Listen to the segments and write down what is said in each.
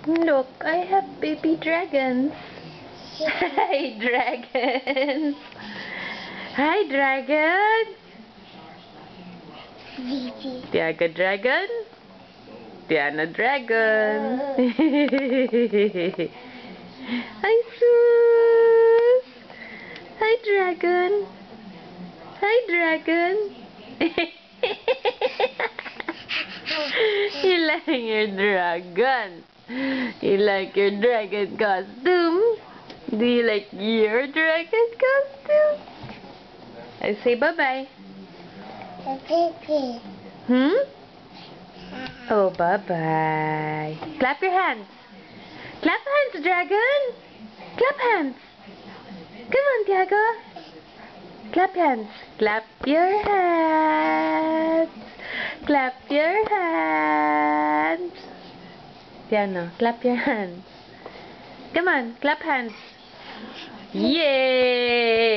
Look, I have baby dragons. Hi, dragons. Hi, dragon. Tiaga dragon. Tiana dragon. Hi, Sus. Hi, dragon. Hi, dragon. You like your dragon? You like your dragon costume? Do you like your dragon costume? I say bye-bye. Hmm? Oh, bye-bye. Clap your hands. Clap hands, dragon. Clap hands. Come on, Tiago. Clap hands. Clap your hands. Clap your hands. Tiana, clap your hands. Come on, clap hands. Yay!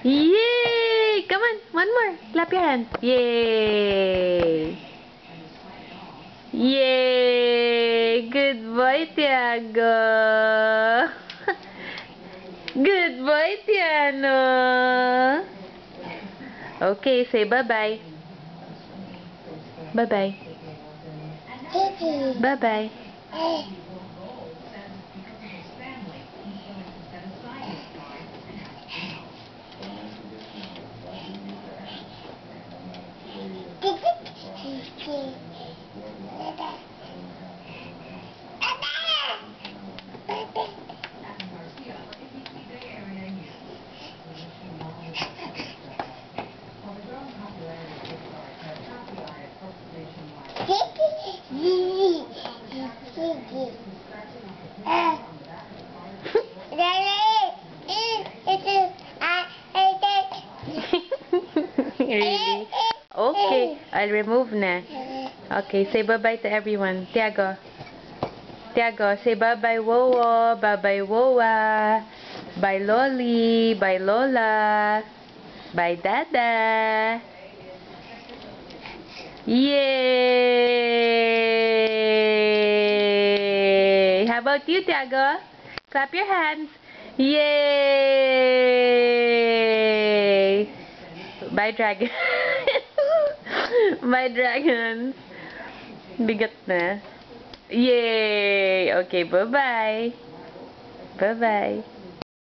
Yay! Come on, one more. Clap your hands. Yay! Yay! Good boy, Tiago. Good boy, Tiano. Okay, say bye-bye. Bye-bye. Bye-bye. Really? Okay, I'll remove na. Okay, say bye-bye to everyone. Tiago. Tiago, say bye-bye, Wowo. Bye-bye, Wowa. Bye, Loli. Bye, Lola. Bye, Dada. Yay! How about you, Tiago? Clap your hands. Yay! Bye, dragon. Bye, dragons. Bigat na. Yay! Okay, bye-bye. Bye-bye.